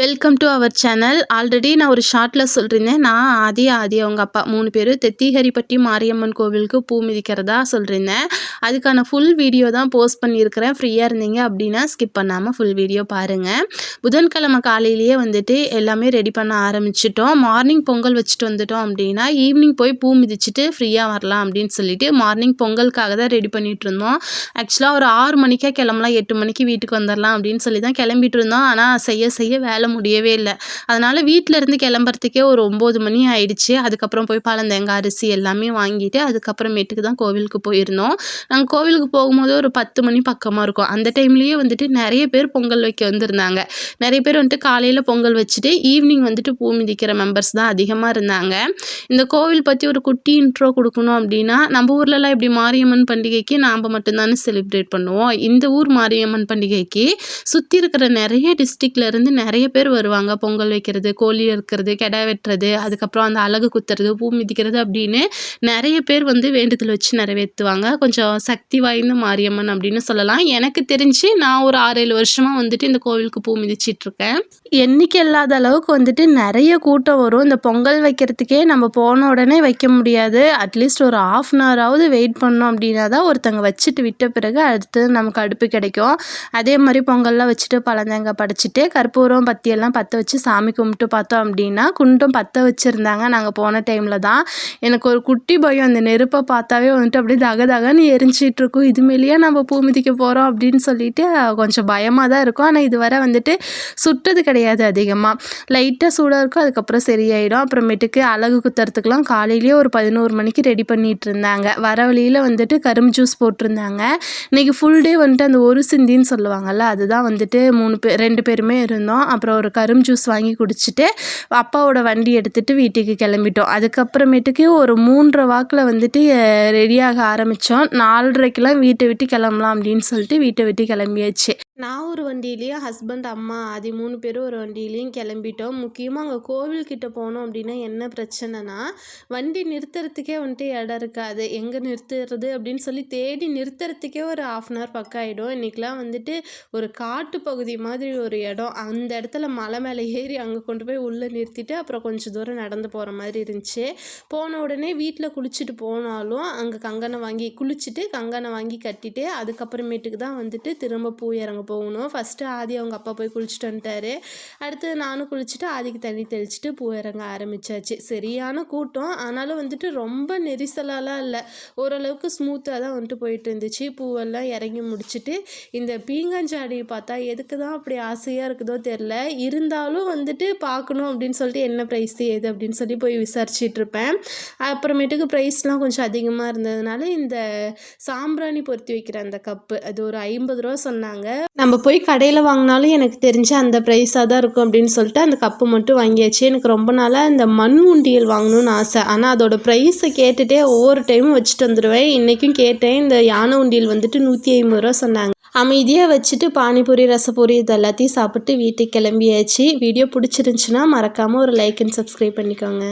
Welcome to our channel. Already நான் ஒரு ஷார்ட்டில் சொல்லியிருந்தேன். நான் ஆதி அவங்க அப்பா 3 பேர் தெத்திஹரிப்பட்டி மாரியம்மன் கோவிலுக்கு பூ மிதிக்கிறதா சொல்லியிருந்தேன். அதுக்கான ஃபுல் வீடியோ தான் போஸ்ட் பண்ணியிருக்கிறேன். ஃப்ரீயாக இருந்தீங்க அப்படின்னா ஸ்கிப் பண்ணாமல் ஃபுல் வீடியோ பாருங்கள். புதன்கிழமை காலையிலேயே வந்துட்டு எல்லாமே ரெடி பண்ண ஆரம்பிச்சிட்டோம். மார்னிங் பொங்கல் வச்சுட்டு வந்துட்டோம் அப்படின்னா ஈவினிங் போய் பூ மிதிச்சுட்டு ஃப்ரீயாக வரலாம் அப்படின்னு சொல்லிட்டு மார்னிங் பொங்கலுக்காக தான் ரெடி பண்ணிகிட்டு இருந்தோம். ஆக்சுவலாக ஒரு 6 மணிக்கே கிளம்பலாம், 8 மணிக்கு வீட்டுக்கு வந்துடலாம் அப்படின்னு சொல்லி தான் கிளம்பிட்டு இருந்தோம். ஆனால் செய்ய வேலை முடியவே இல்லை. அதனால் வீட்டிலேருந்து கிளம்புறதுக்கே ஒரு 9 மணி ஆயிடுச்சு. அதுக்கப்புறம் போய் பழந்தேங்காய் அரிசி எல்லாமே வாங்கிட்டு அதுக்கப்புறமேட்டுக்கு தான் கோவிலுக்கு போயிருந்தோம். நாங்கள் கோவிலுக்கு போகும்போது ஒரு 10 மணி பக்கமாக இருக்கும். அந்த டைம்லேயே வந்துட்டு நிறைய பேர் பொங்கல் வைக்க வந்திருந்தாங்க. நிறைய பேர் வந்துட்டு காலையில் பொங்கல் வச்சுட்டு ஈவினிங் வந்துட்டு பூ மிதிக்கிற மெம்பர்ஸ் தான் அதிகமாக இருந்தாங்க. இந்த கோவில் பற்றி ஒரு குட்டி இன்ட்ரோ கொடுக்கணும் அப்படின்னா, நம்ம ஊர்லலாம் இப்படி மாரியம்மன் பண்டிகைக்கு நாம் மட்டும்தானே செலிப்ரேட் பண்ணுவோம். இந்த ஊர் மாரியம்மன் பண்டிகைக்கு சுற்றி இருக்கிற நிறைய டிஸ்ட்ரிக்ட்லேருந்து நிறைய பேர் வருவாங்க. பொங்கல் வைக்கிறது, கோழி இருக்கிறது, கிடா வெட்டுறது, அதுக்கப்புறம் அந்த அலகு குத்துறது, பூ மிதிக்கிறது அப்படின்னு நிறைய பேர் வந்து வேண்டுதல் வச்சு நிறைவேற்றுவாங்க. கொஞ்சம் சக்தி வாய்ந்த மாரியம்மன் அப்படின்னு சொல்லலாம். எனக்கு தெரிஞ்சு நான் ஒரு 6-7 வருஷமாக வந்துட்டு இந்த கோவிலுக்கு பூ மிதிச்சிட்ருக்கேன். எண்ணிக்கை இல்லாத அளவுக்கு வந்துட்டு நிறைய கூட்டம் வரும். இந்த பொங்கல் வைக்கிறதுக்கே நம்ம போன உடனே வைக்க முடியாது. அட்லீஸ்ட் ஒரு 1/2 அன் ஹவராவது வெயிட் பண்ணோம் அப்படின்னா தான் ஒருத்தங்க வச்சுட்டு விட்ட பிறகு அடுத்து நமக்கு அடுப்பு கிடைக்கும். அதே மாதிரி பொங்கல்லாம் வச்சுட்டு பழந்தேங்காய் படைச்சிட்டு கற்பூரம் பத்தியெல்லாம் பற்ற வச்சு சாமி கும்பிட்டு பார்த்தோம் அப்படின்னா குண்டம் பற்ற வச்சுருந்தாங்க. நாங்கள் போன டைமில் தான். எனக்கு ஒரு குட்டி பயம், அந்த நெருப்பை பார்த்தாவே வந்துட்டு அப்படியே தகன்னு எரிஞ்சிட்டு இருக்கும். இது மேலேயே நம்ம பூ மிதிக்க போகிறோம் அப்படின்னு சொல்லிட்டு கொஞ்சம் பயமாக தான் இருக்கும். ஆனால் இதுவரை வந்துட்டு சுட்டது கிடையாது. அதிகமாக லைட்டாக சூடாக இருக்கும், அதுக்கப்புறம் சரியாயிடும். அப்புறமேட்டுக்கு அலகு குத்துறதுக்கெலாம் காலையிலேயே ஒரு 11 மணிக்கு ரெடி பண்ணிட்டு இருந்தாங்க. வர வழியில் வந்துட்டு கரும்பு ஜூஸ் போட்டிருந்தாங்க. இன்றைக்கி ஃபுல் டே வந்துட்டு அந்த ஒரு சிந்தின்னு சொல்லுவாங்கள்ல, அதுதான் வந்துட்டு 2 பேருமே இருந்தோம். அப்புறம் ஒரு கரும்பு ஜூஸ் வாங்கி குடிச்சிட்டு அப்பாவோட வண்டி எடுத்துகிட்டு வீட்டுக்கு கிளம்பிட்டோம். அதுக்கப்புறமேட்டுக்கு ஒரு 3:30 வாக்கில் வந்துட்டு ரெடியாக ஆரம்பித்தோம். 4:30க்கெலாம் வீட்டை விட்டு கிளம்பலாம் அப்படின்னு சொல்லிட்டு வீட்டை விட்டு கிளம்பியாச்சு. நான் ஒரு வண்டியிலையும், ஹஸ்பண்ட், அம்மா, ஆதி 3 பேரும் ஒரு வண்டியிலையும் கிளம்பிட்டோம். முக்கியமாக அங்கே கோவில்கிட்ட போனோம் அப்படின்னா என்ன பிரச்சனைனா, வண்டி நிறுத்துறதுக்கே வந்துட்டு இடம் இருக்காது. எங்கே நிறுத்துறது அப்படின்னு சொல்லி தேடி நிறுத்துறதுக்கே ஒரு 1/2 அன் ஹவர் பக்கம் ஆகிடும். இன்றைக்கெலாம் வந்துட்டு ஒரு காட்டு பகுதி மாதிரி ஒரு இடம், அந்த இடத்துல மலை மேலே ஏறி அங்கே கொண்டு போய் உள்ளே நிறுத்திட்டு அப்புறம் கொஞ்சம் தூரம் நடந்து போகிற மாதிரி இருந்துச்சு. போன உடனே வீட்டில் குளிச்சுட்டு போனாலும் அங்கே கங்கணம் வாங்கி குளிச்சுட்டு கங்கணம் வாங்கி கட்டிட்டு அதுக்கப்புறமேட்டுக்கு தான் வந்துட்டு திரும்ப பூ இறங்க போகணும். ஃபஸ்ட்டு ஆதி அவங்க அப்பா போய் குளிச்சுட்டு வந்துட்டாரு. அடுத்து நானும் குளிச்சுட்டு ஆதிக்கு தண்ணி தெளிச்சுட்டு பூ இறங்க ஆரம்பித்தாச்சு. சரியான கூட்டம், ஆனாலும் வந்துட்டு ரொம்ப நெரிசலாலாம் இல்லை, ஓரளவுக்கு ஸ்மூத்தாக தான் வந்துட்டு போயிட்டு இருந்துச்சு. பூவெல்லாம் இறங்கி முடிச்சுட்டு இந்த பீங்காஞ்சாடியை பார்த்தா எதுக்கு தான் அப்படி ஆசையாக இருக்குதோ தெரில, இருந்தாலும் வந்துட்டு பார்க்கணும் அப்படின்னு சொல்லிட்டு என்ன ப்ரைஸ் ஏது அப்படின்னு சொல்லி போய் விசாரிச்சிட்ருப்பேன். அப்புறமேட்டுக்கு ப்ரைஸ்லாம் கொஞ்சம் அதிகமாக இருந்ததுனால இந்த சாம்பிராணி பொருத்தி வைக்கிற அந்த கப்பு, அது ஒரு 50 ரூபா சொன்னாங்க. நம்ம போய் கடையில் வாங்கினாலும் எனக்கு தெரிஞ்சு அந்த ப்ரைஸாக தான் இருக்கும் அப்படின்னு சொல்லிட்டு அந்த கப்பு மட்டும் வாங்கியாச்சு. எனக்கு ரொம்ப நாளாக இந்த மண் உண்டியல் வாங்கணும்னு ஆசை. ஆனால் அதோட ப்ரைஸை கேட்டுகிட்டே ஒவ்வொரு டைமும் வச்சுட்டு வந்துடுவேன். இன்றைக்கும் கேட்டேன். இந்த யானை உண்டியல் வந்துட்டு 150 ரூபா சொன்னாங்க. அமைதியாக வச்சுட்டு பானிபூரி, ரசப்பூரி இது எல்லாத்தையும் சாப்பிட்டு வீட்டுக்கு கிளம்பியாச்சு. வீடியோ பிடிச்சிருந்துச்சுன்னா மறக்காமல் ஒரு லைக் அண்ட் சப்ஸ்கிரைப் பண்ணிக்கோங்க.